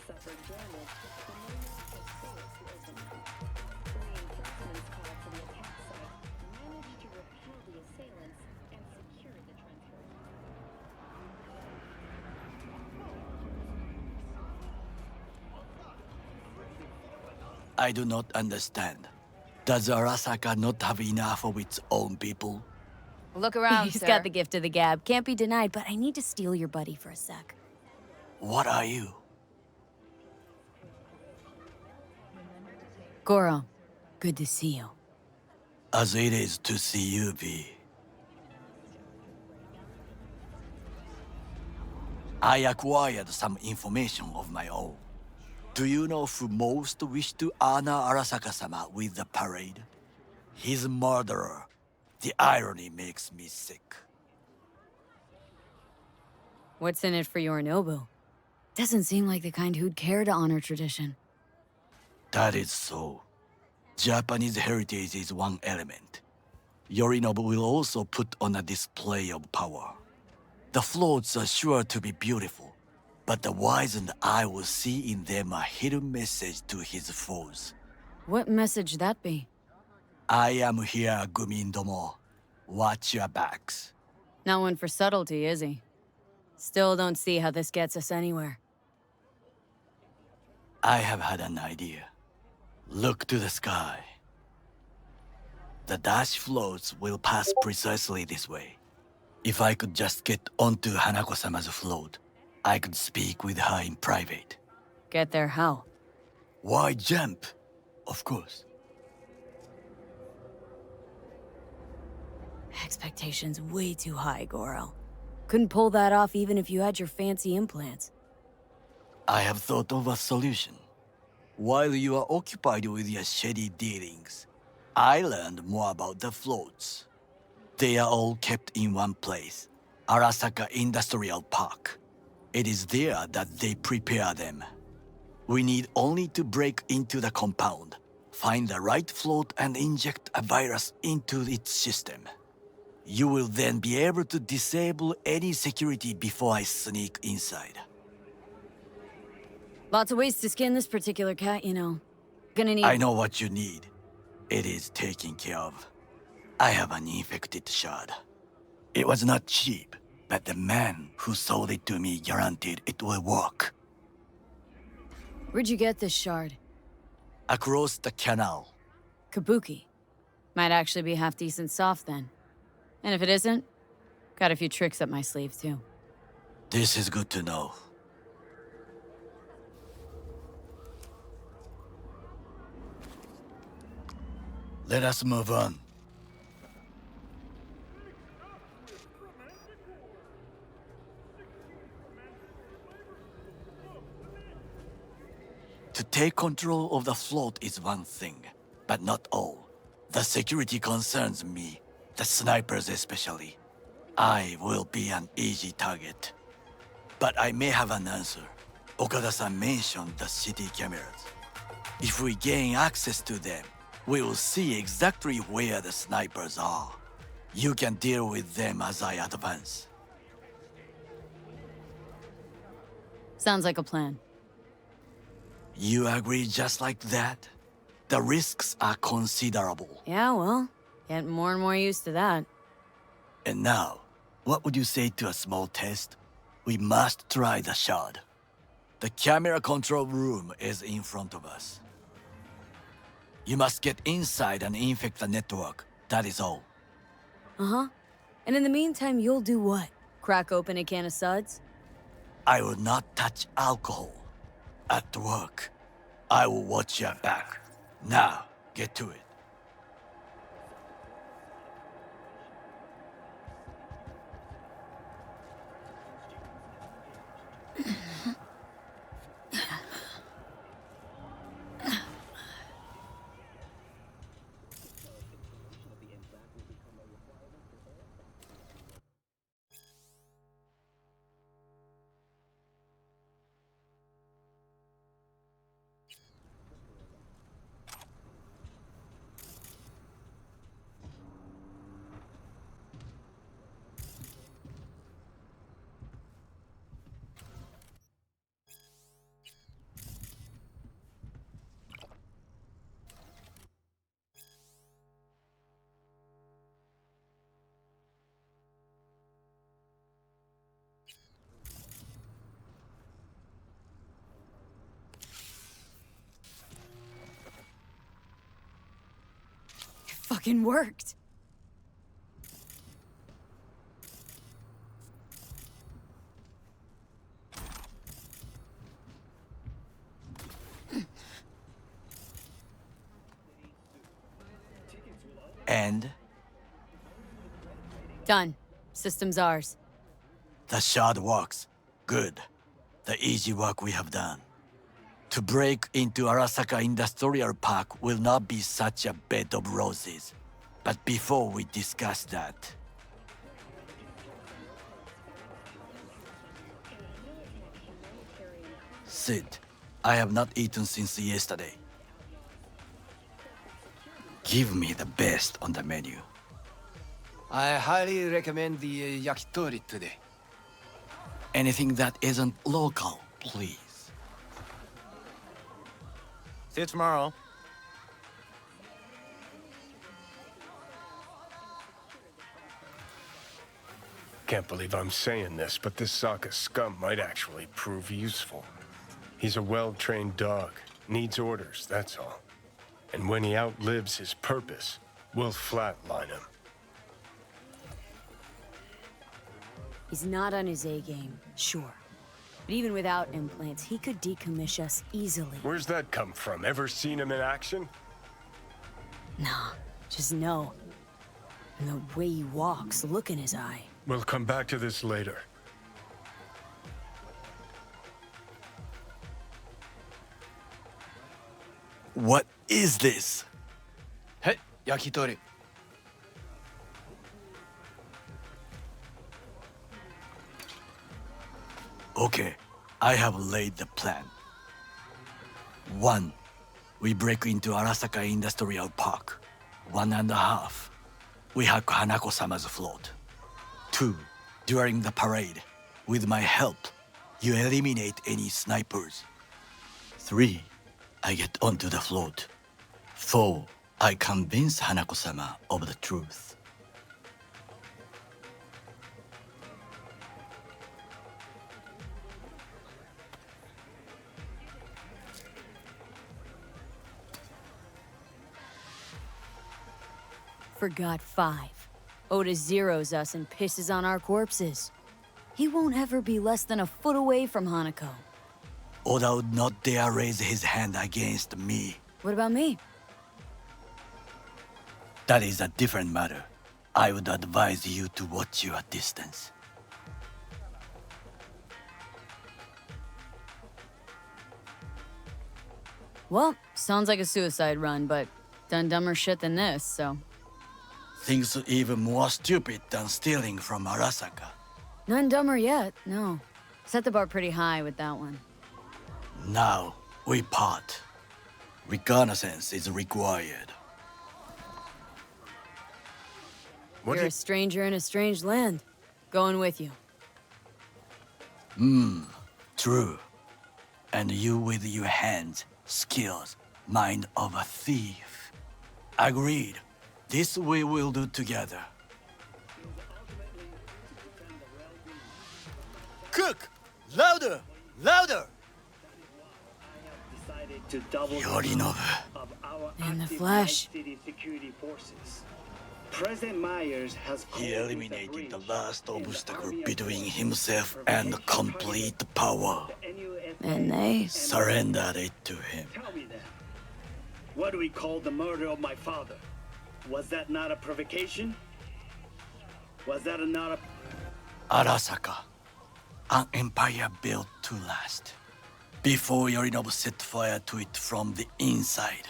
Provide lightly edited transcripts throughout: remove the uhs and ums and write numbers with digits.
suffered damage, the Nomad assailed the open them. Reinforcements called to the attack site managed to repel the assailants and secure the transport. I do not understand. Does Arasaka not have enough of its own people? Look around, He's sir. got the gift of the gab. Can't be denied, but I need to steal your buddy for a sec. What are you? Goro, good to see you. As it is to see you, V. I acquired some information of my own. Do you know who most wished to honor Arasaka-sama with the parade? His murderer. The irony makes me sick. What's in it for Yorinobu? Doesn't seem like the kind who'd care to honor tradition. That is so. Japanese heritage is one element. Yorinobu will also put on a display of power. The floats are sure to be beautiful, but the wizened eye will see in them a hidden message to his foes. What message that be? I am here, Gumindomo. Watch your backs. Not one for subtlety, is he? Still don't see how this gets us anywhere. I have had an idea. Look to the sky. The dash floats will pass precisely this way. If I could just get onto Hanako-sama's float, I could speak with her in private. Get there how? Why jump? Of course. Expectations way too high, Goro. Couldn't pull that off even if you had your fancy implants. I have thought of a solution. While you are occupied with your shady dealings, I learned more about the floats. They are all kept in one place, Arasaka Industrial Park. It is there that they prepare them. We need only to break into the compound, find the right float and inject a virus into its system. You will then be able to disable any security before I sneak inside. Lots of ways to skin this particular cat, you know. Gonna need— I know what you need. It is taken care of. I have an infected shard. It was not cheap, but the man who sold it to me guaranteed it will work. Where'd you get this shard? Across the canal. Kabuki. Might actually be half decent soft then. And if it isn't, got a few tricks up my sleeve too. This is good to know. Let us move on. To take control of the float is one thing, but not all. The security concerns me, the snipers especially. I will be an easy target. But I may have an answer. Okada-san mentioned the city cameras. If we gain access to them, we will see exactly where the snipers are. You can deal with them as I advance. Sounds like a plan. You agree just like that? The risks are considerable. Yeah, well, getting more and more used to that. And now, what would you say to a small test? We must try the shard. The camera control room is in front of us. You must get inside and infect the network. That is all. Uh-huh. And in the meantime, you'll do what? Crack open a can of suds? I will not touch alcohol. At work, I will watch your back. Now, get to it. fucking worked. And Done. System's ours. the shard works. Good. The easy work we have done. To break into Arasaka Industrial Park will not be such a bed of roses. But before we discuss that, Sid, I have not eaten since yesterday. Give me the best on the menu. I highly recommend the yakitori today. Anything that isn't local, please. See you tomorrow. Can't believe I'm saying this, but this Sokka scum might actually prove useful. He's a well-trained dog, needs orders, that's all. And when he outlives his purpose, we'll flatline him. He's not on his A game, sure. But even without implants, he could decommission us easily. Where's that come from? Ever seen him in action? Nah, just know. And the way he walks, look in his eye. We'll come back to this later. What is this? Hey, yakitori. Okay, I have laid the plan. 1. We break into Arasaka Industrial Park. 1.5. We hack Hanako-sama's float. 2. During the parade, with my help, you eliminate any snipers. 3. I get onto the float. 4. I convince Hanako-sama of the truth. Forgot 5. Oda zeroes us and pisses on our corpses. He won't ever be less than a foot away from Hanako. Oda would not dare raise his hand against me. What about me? That is a different matter. I would advise you to watch your distance. Well, sounds like a suicide run, but done dumber shit than this, so... Things even more stupid than stealing from Arasaka. None dumber yet, no. Set the bar pretty high with that one. Now, we part. Reconnaissance is required. What You're do a stranger in a strange land. Going with you. True. And you with your hands, skills, mind of a thief. Agreed. This we will do together. Cook! Louder! Louder! To double Yorinobu. of our In the active flesh. Night City security forces. President Myers has He called eliminated this a the breach last in the obstacle Army of between War himself for and prevention complete power. the NUSA And they Surrendered it to him. Tell me then, what do we call the murder of my father? Was that not a provocation? Was that not a... Arasaka, an empire built to last. Before Yorinobu set fire to it from the inside,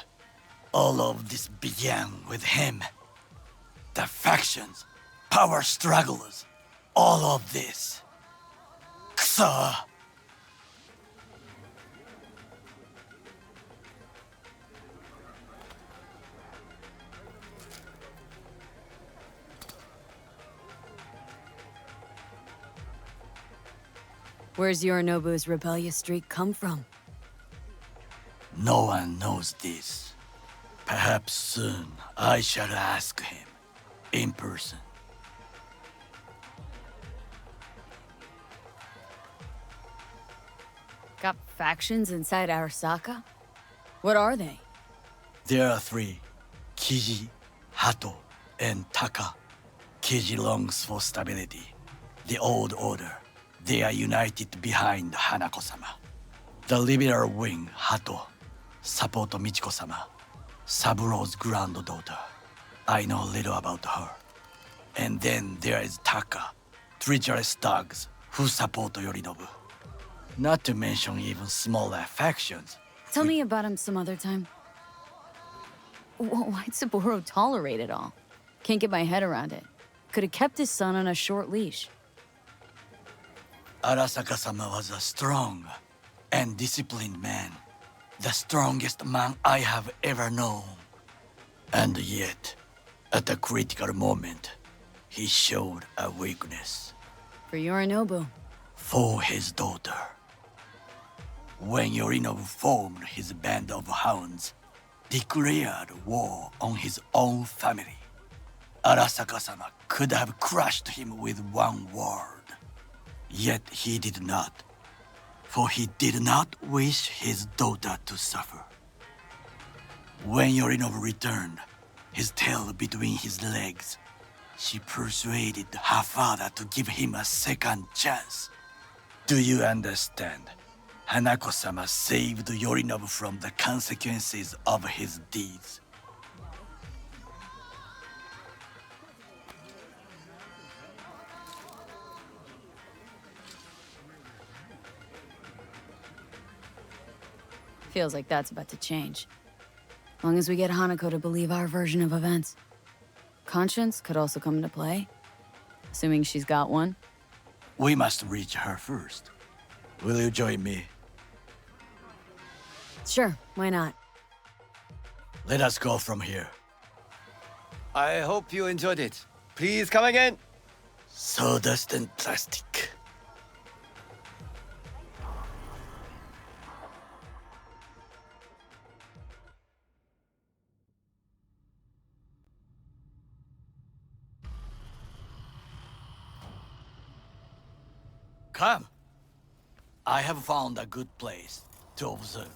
all of this began with him. The factions, power struggles, all of this. Kusa! Where's Yorinobu's rebellious streak come from? No one knows this. Perhaps soon I shall ask him in person. Got factions inside Arasaka? What are they? There are 3. Kiji, Hato and Taka. Kiji longs for stability. The old order. They are united behind Hanako-sama. The liberal wing, Hato, support Michiko-sama, Saburo's granddaughter. I know little about her. And then there is Taka, treacherous thugs who support Yorinobu. Not to mention even smaller factions. Tell me about him some other time. Why'd Saburo tolerate it all? Can't get my head around it. Could have kept his son on a short leash. Arasaka-sama was a strong and disciplined man. The strongest man I have ever known. And yet, at a critical moment, he showed a weakness. For Yorinobu. For his daughter. When Yorinobu formed his band of hounds, declared war on his own family, Arasaka-sama could have crushed him with one word. Yet he did not, for he did not wish his daughter to suffer. When Yorinobu returned, his tail between his legs, she persuaded her father to give him a second chance. Do you understand? Hanako-sama saved Yorinobu from the consequences of his deeds. Feels like that's about to change. Long as we get Hanako to believe our version of events. Conscience could also come into play. Assuming she's got one. We must reach her first. Will you join me? Sure, why not? Let us go from here. I hope you enjoyed it. Please come again. Sawdust and plastic. Come. I have found a good place to observe.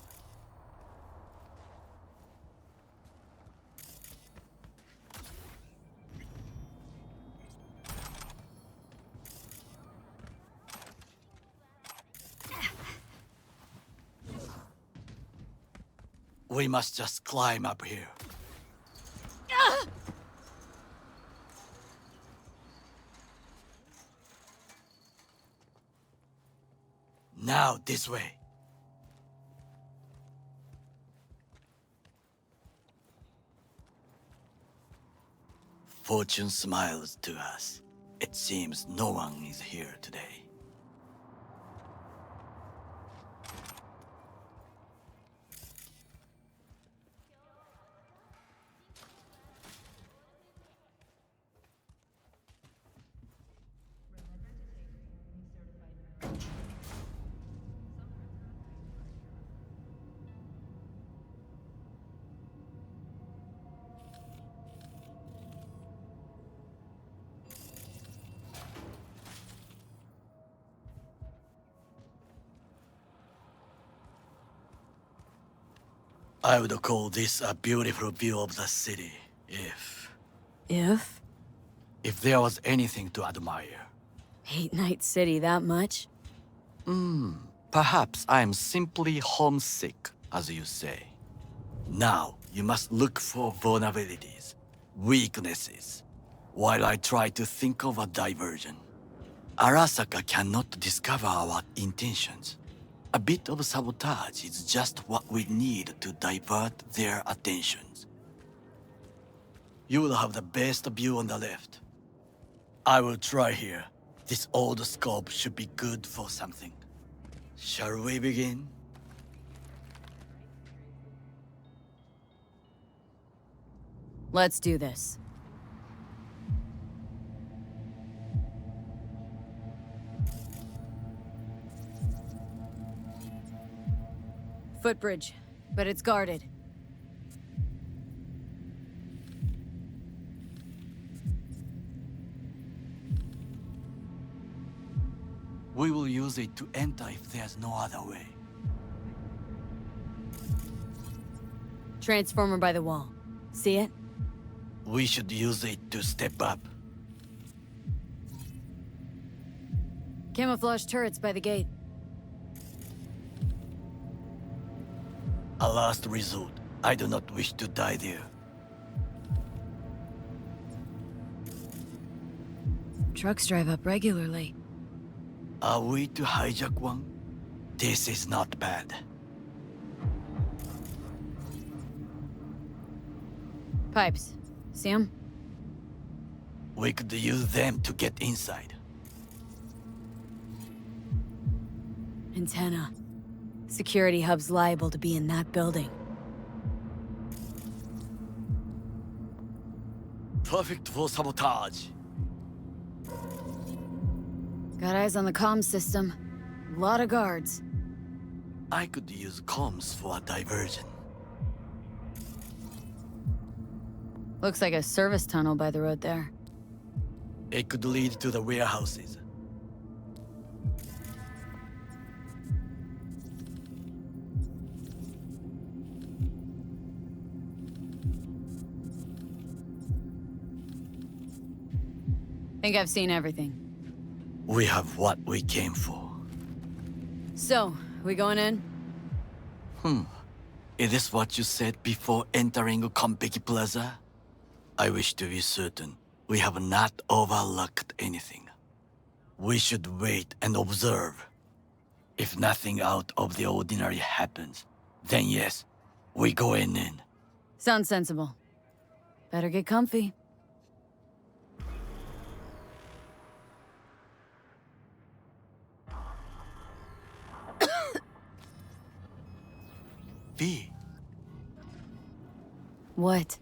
We must just climb up here. Now, this way. Fortune smiles to us. It seems no one is here today. I would call this a beautiful view of the city, If? if there was anything to admire. Hate Night City that much? Perhaps I am simply homesick, as you say. Now, you must look for vulnerabilities, weaknesses, while I try to think of a diversion. Arasaka cannot discover our intentions. A bit of sabotage is just what we need to divert their attentions. You will have the best view on the left. I will try here. This old scope should be good for something. Shall we begin? Let's do this. Footbridge, but it's guarded. We will use it to enter if there's no other way. Transformer by the wall. See it? We should use it to step up. Camouflage turrets by the gate. A last resort. I do not wish to die there. Trucks drive up regularly. Are we to hijack one? This is not bad. Pipes. See 'em? We could use them to get inside. Antenna. Security hub's liable to be in that building. Perfect for sabotage. Got eyes on the comm system. Lot of guards. I could use comms for a diversion. Looks like a service tunnel by the road there. It could lead to the warehouses. Think I've seen everything. We have what we came for. So, we going in? Is this what you said before entering Konpeki Plaza? I wish to be certain we have not overlooked anything. We should wait and observe. If nothing out of the ordinary happens, then yes, we go in. Sounds sensible. Better get comfy. V, What?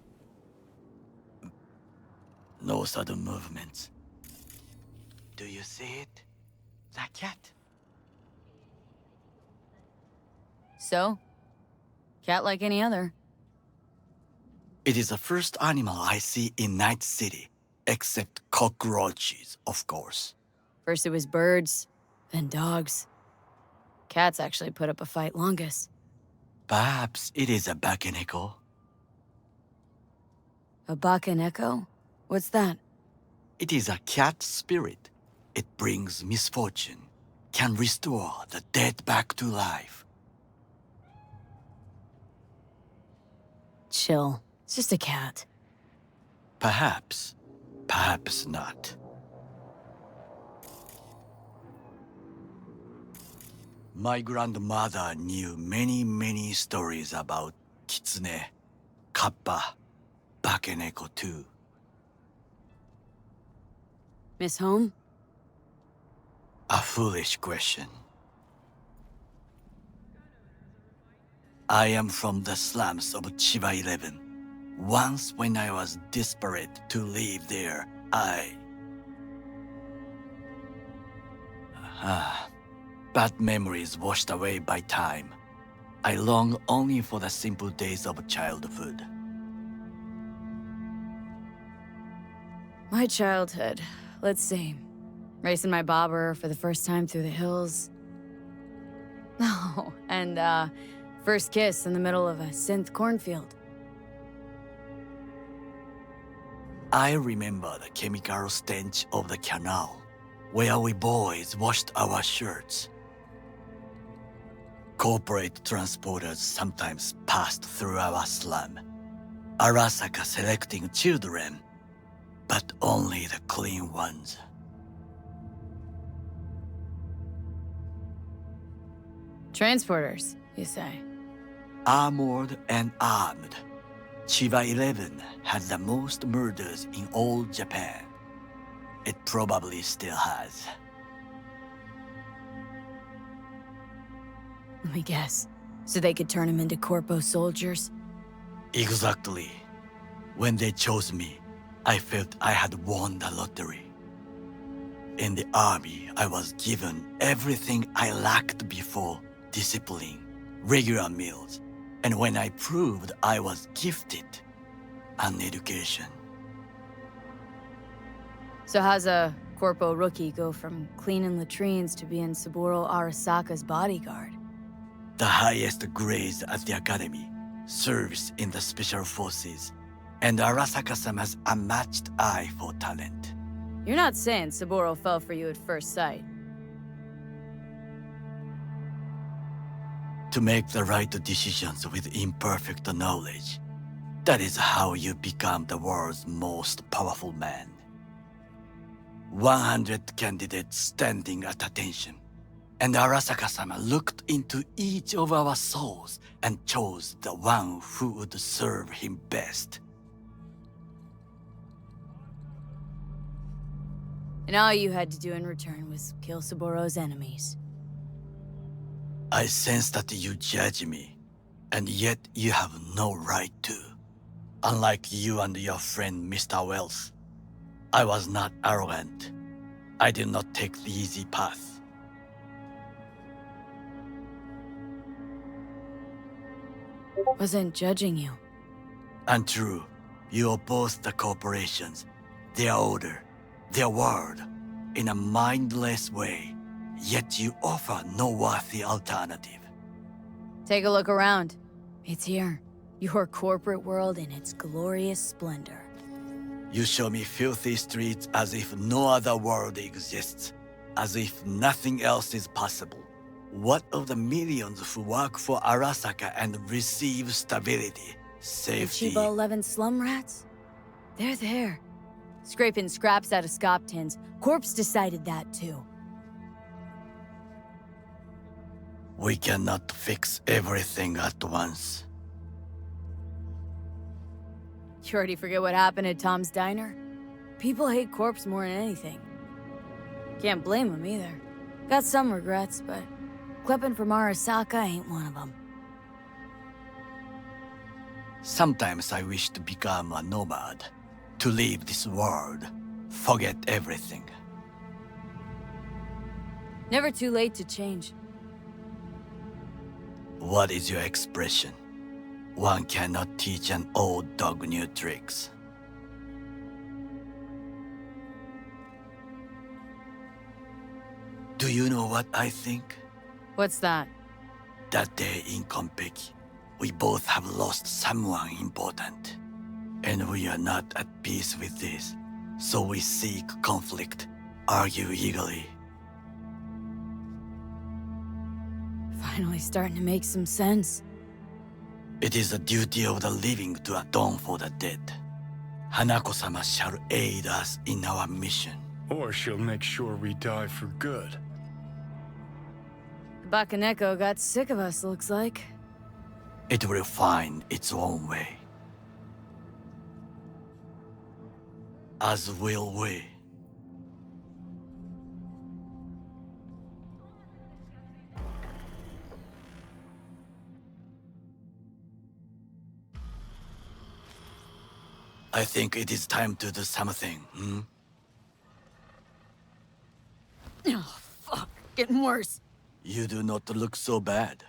no sudden movements. Do you see it? The cat. So? Cat like any other. It is the first animal I see in Night City, except cockroaches, of course. First it was birds, then dogs. Cats actually put up a fight longest. Perhaps it is a bakeneko. A Bakaneko? What's that? It is a cat spirit. It brings misfortune, can restore the dead back to life. Chill. It's just a cat. Perhaps, perhaps not. My grandmother knew many stories about kitsune, kappa, bakeneko too. Miss Home? A foolish question. I am from the slums of Chiba 11. Once when I was desperate to live there, bad memories washed away by time. I long only for the simple days of childhood. My childhood. Let's see. Racing my bobber for the first time through the hills. Oh, and first kiss in the middle of a synth cornfield. I remember the chemical stench of the canal, where we boys washed our shirts. Corporate transporters sometimes passed through our slum, Arasaka selecting children, but only the clean ones. Transporters, you say? Armored and armed, Chiba 11 had the most murders in all Japan. It probably still has. Let me guess. So they could turn him into corpo soldiers? Exactly. When they chose me, I felt I had won the lottery. In the army, I was given everything I lacked before: discipline, regular meals, and when I proved I was gifted, an education. So how's a corpo rookie go from cleaning latrines to being Saburo Arasaka's bodyguard? The highest grades at the academy, service in the special forces, And Arasaka-sama's unmatched eye for talent. You're not saying Saburo fell for you at first sight. To make the right decisions with imperfect knowledge. That is how you become the world's most powerful man. 100 candidates standing at attention. And Arasaka-sama looked into each of our souls and chose the one who would serve him best. And all you had to do in return was kill Saburo's enemies. I sense that you judge me, and yet you have no right to. Unlike you and your friend Mr. Wells, I was not arrogant. I did not take the easy path. Wasn't judging you. Untrue. You oppose the corporations, their order, their word, in a mindless way, yet you offer no worthy alternative. Take a look around. It's here. Your corporate world in its glorious splendor. You show me filthy streets as if no other world exists, as if nothing else is possible. What of the millions who work for Arasaka and receive stability, The safety? Chiba 11 slum rats? They're there. Scraping scraps out of scop tins. Corpse decided that too. We cannot fix everything at once. You already forget what happened at Tom's Diner? People hate Corpse more than anything. Can't blame them either. Got some regrets, but clipping from Arasaka ain't one of them. Sometimes I wish to become a nomad, to leave this world, forget everything. Never too late to change. What is your expression? One cannot teach an old dog new tricks. Do you know what I think? What's that? That day in Konpeki, we both have lost someone important. And we are not at peace with this, so we seek conflict, argue eagerly. Finally starting to make some sense. It is the duty of the living to atone for the dead. Hanako-sama shall aid us in our mission. Or she'll make sure we die for good. Bakaneko got sick of us, looks like. It will find its own way. As will we. I think it is time to do something, Oh, fuck. Getting worse. You do not look so bad.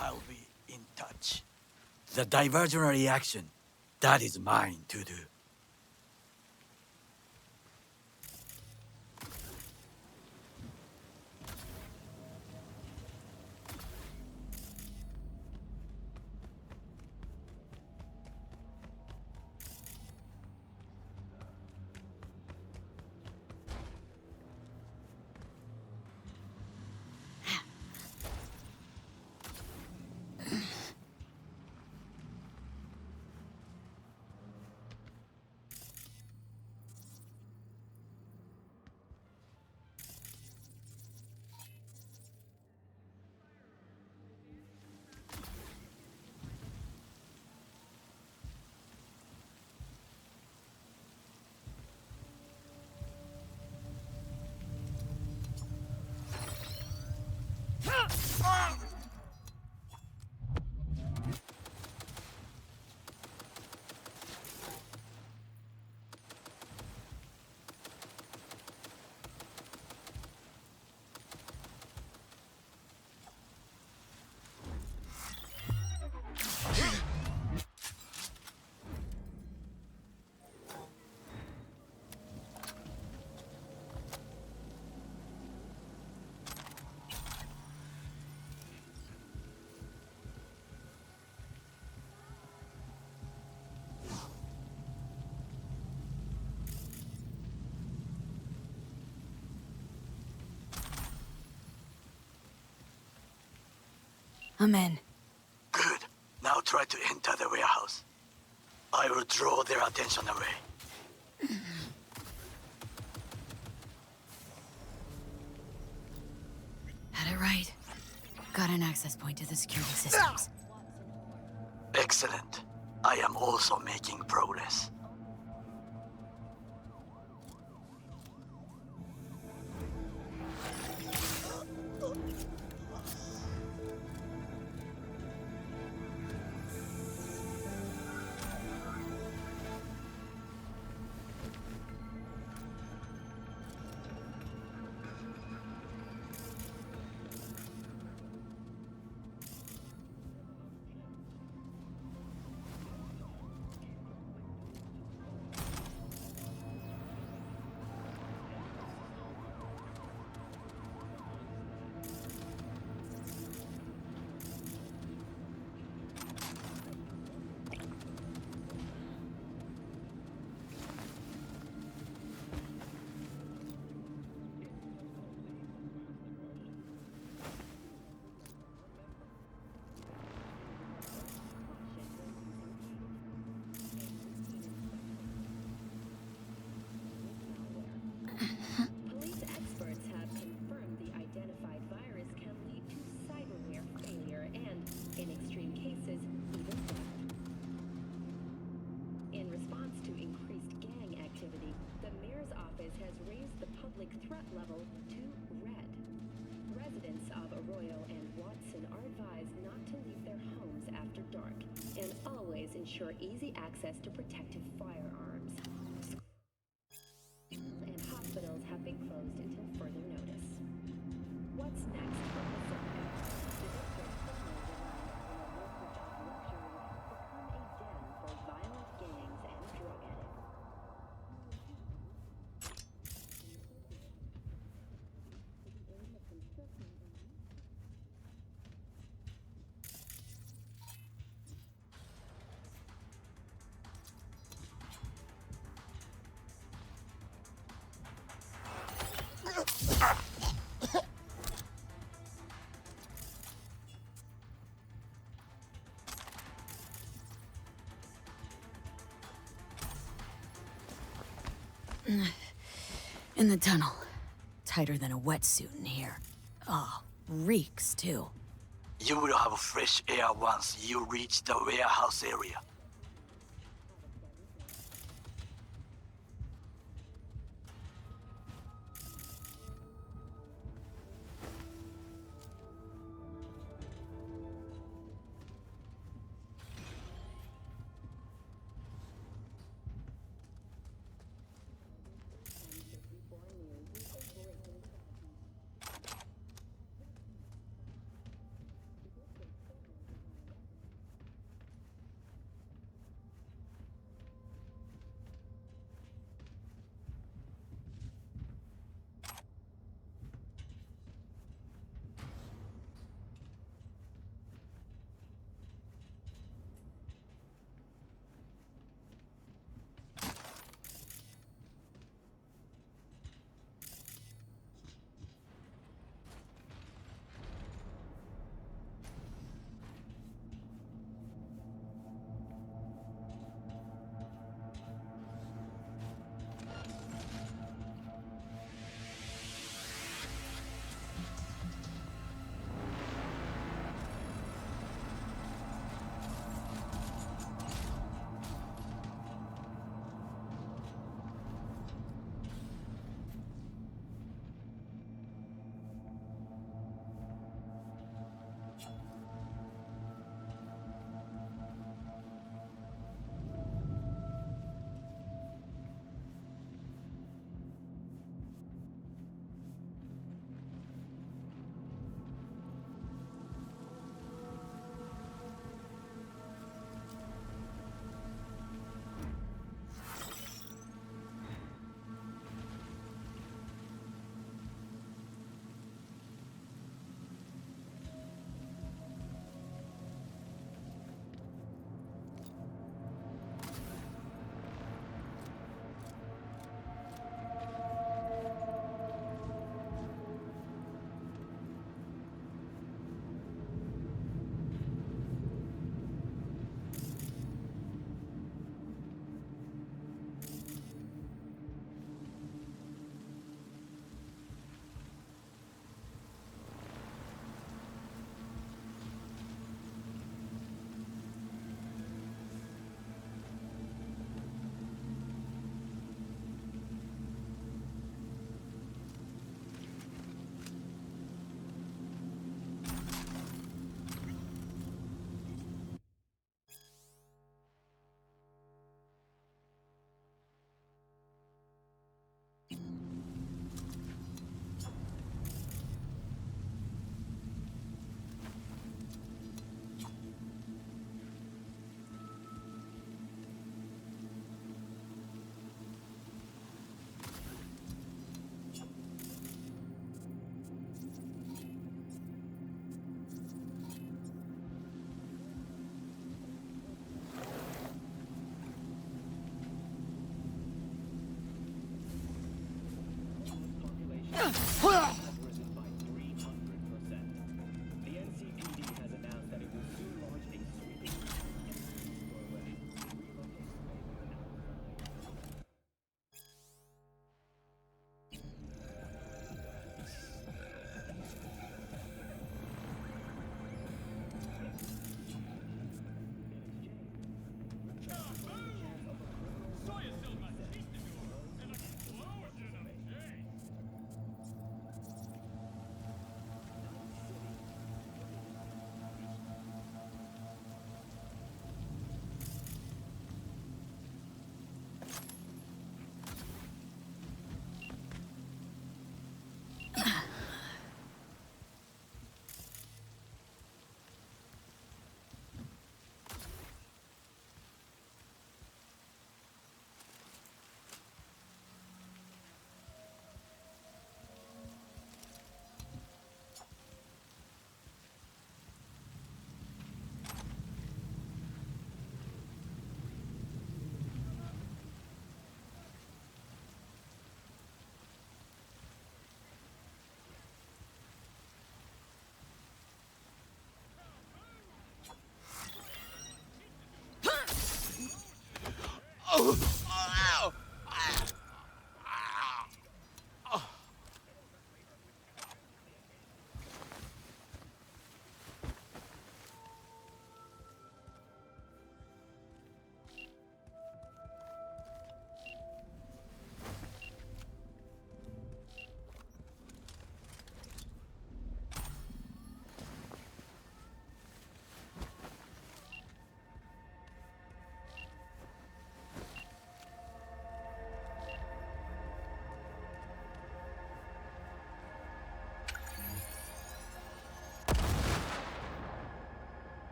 I'll be in touch. The diversionary action, that is mine to do. I'm in. Good. Now try to enter the warehouse. I will draw their attention away. Had it right. Got an access point to the security systems. Excellent. I am also making progress. Police experts have confirmed the identified virus can lead to cyberware failure and, in extreme cases, even death. In response to increased gang activity, the mayor's office has raised the public threat level to red. Residents of Arroyo and Watson are advised not to leave their homes after dark and always ensure easy access to protective firearms. And hospitals have been closed until further notice. What's next for Pacifica? The district formerly designed as an oasis of luxury has become a den for violent gangs and drug addicts. In the tunnel. Tighter than a wetsuit in here. Oh, reeks too. You will have fresh air once you reach the warehouse area.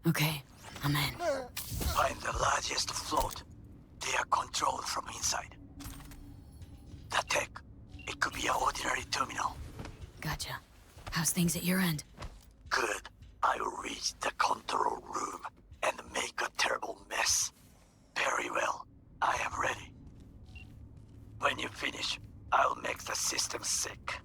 Okay, I'm in. Find the largest float. They are controlled from inside. The tech, it could be an ordinary terminal. Gotcha. How's things at your end? Good. I'll reach the control room and make a terrible mess. Very well. I am ready. When you finish, I'll make the system sick.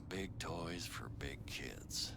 Big toys for big kids.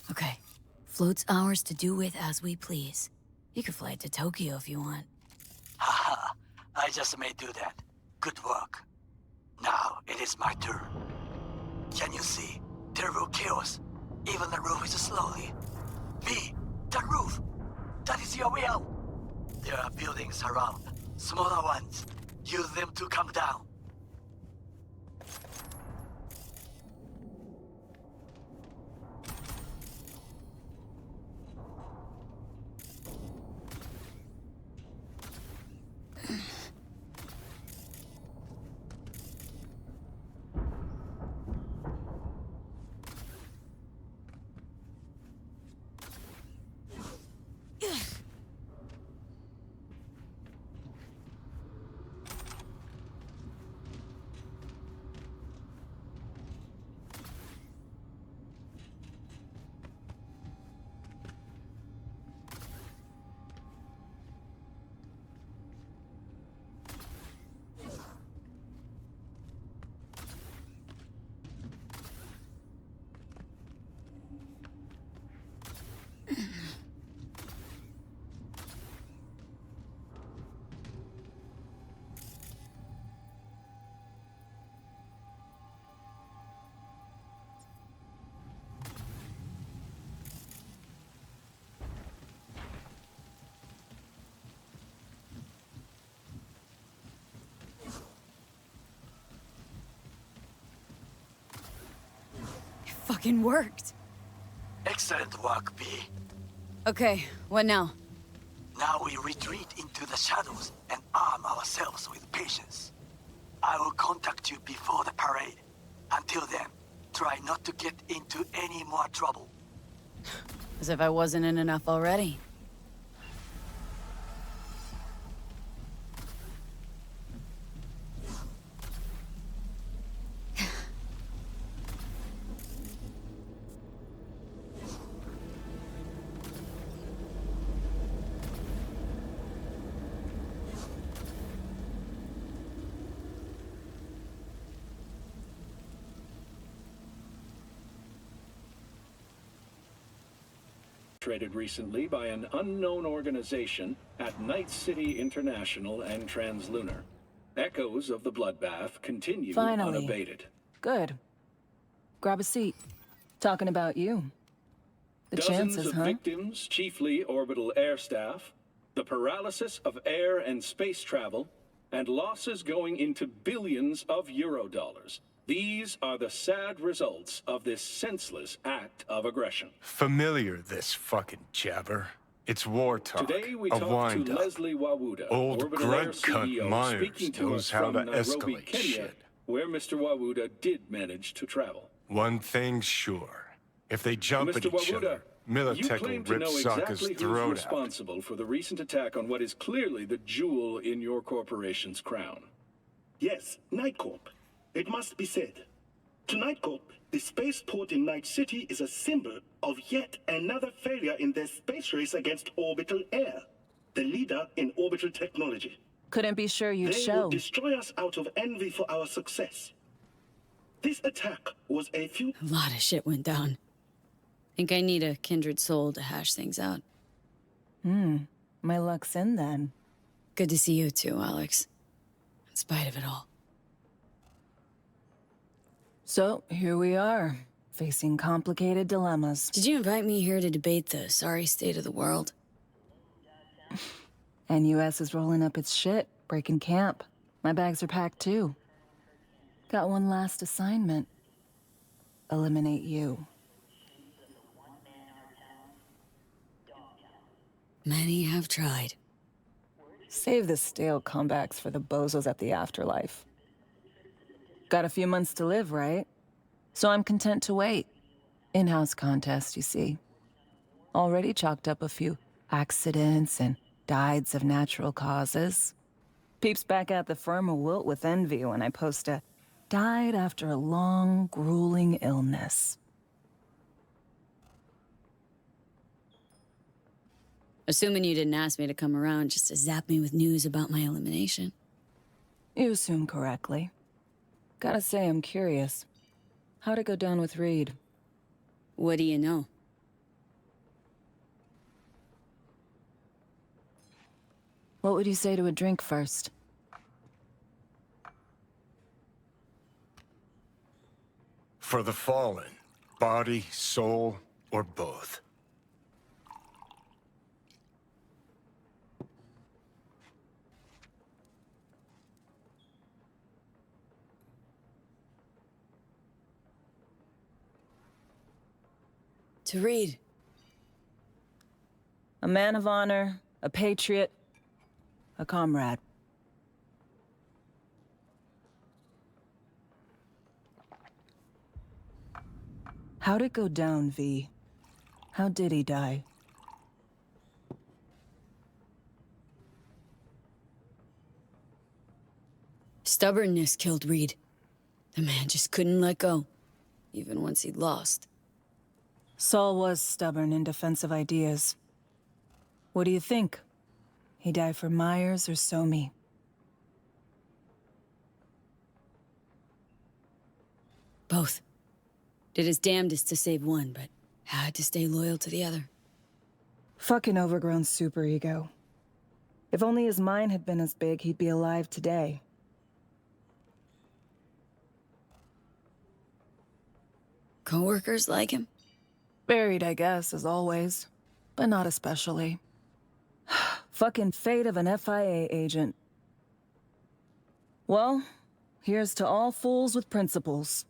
Okay. Float's ours to do with as we please. You could fly it to Tokyo if you want. Haha, I just may do that. Good work. Now it is my turn. Can you see? Terrible chaos. Even the roof is slowly. Me, the roof. That is your way out. There are buildings around. Smaller ones. Use them to come down. Fucking worked. Excellent work, B. Okay, what now? Now we retreat into the shadows and arm ourselves with patience. I will contact you before the parade. Until then, try not to get into any more trouble. As if I wasn't in enough already. Traded recently by an unknown organization at Night City International and Translunar. Echoes of the bloodbath continue Finally. unabated. Good. Grab a seat. Talking about you. The Dozens chances, of huh? victims, chiefly orbital air staff, the paralysis of air and space travel, and losses going into billions of Eurodollars. These are the sad results of this senseless act of aggression. Familiar, this fucking jabber. It's war talk, Today we a talk to wind-up. Leslie Wawuda, Old Orbital Air grunt cunt CEO, Myers speaking to knows us how from to Nairobi, escalate Kenya, shit. where Mr. Wawuda did manage to travel. One thing's sure. If they jump at Mr. each Wawuda, other, you Militech will claim to rip know Sokka's exactly who's throat out. responsible for the recent attack on what is clearly the jewel in your corporation's crown. Yes, Night Corp. It must be said. To Night Corp, the spaceport in Night City is a symbol of yet another failure in their space race against Orbital Air, the leader in orbital technology. Couldn't be sure you'd They show. will destroy us out of envy for our success. This attack was a few... A lot of shit went down. Think I need a kindred soul to hash things out. My luck's in then. Good to see you too, Alex. In spite of it all. So, here we are, facing complicated dilemmas. Did you invite me here to debate the sorry state of the world? And US is rolling up its shit, breaking camp. My bags are packed too. Got one last assignment. Eliminate you. Many have tried. Save the stale comebacks for the bozos at the afterlife. Got a few months to live, right? So I'm content to wait. In-house contest, you see. Already chalked up a few accidents and dieds of natural causes. Peeps back at the firm will wilt with envy when I post a died after a long, grueling illness. Assuming you didn't ask me to come around just to zap me with news about my elimination. You assume correctly. Gotta say, I'm curious. How'd it go down with Reed? What do you know? What would you say to a drink first? For the fallen, body, soul, or both. To Reed. A man of honor, a patriot, a comrade. How'd it go down, V? How did he die? Stubbornness killed Reed. The man just couldn't let go, even once he'd lost. Saul was stubborn in defense of ideas. What do you think? He died for Myers or Somi? Both. Did his damnedest to save one, but had to stay loyal to the other. Fucking overgrown superego. If only his mind had been as big, he'd be alive today. Coworkers like him? Buried, I guess, as always. But not especially. Fucking fate of an FIA agent. Well, here's to all fools with principles.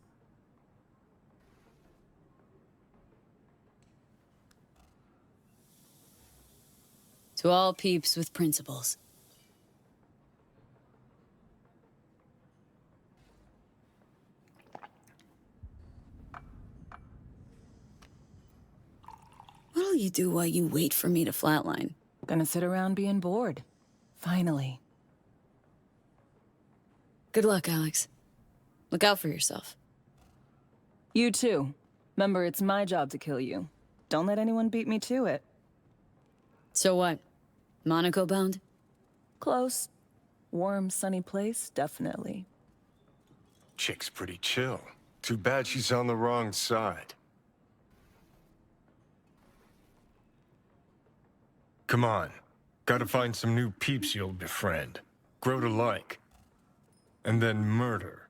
To all peeps with principles. What'll you do while you wait for me to flatline? Gonna sit around being bored. Finally. Good luck, Alex. Look out for yourself. You too. Remember, it's my job to kill you. Don't let anyone beat me to it. So what? Monaco bound? Close. Warm, sunny place, definitely. Chick's pretty chill. Too bad she's on the wrong side. Come on. Gotta find some new peeps you'll befriend. Grow to like. And then murder.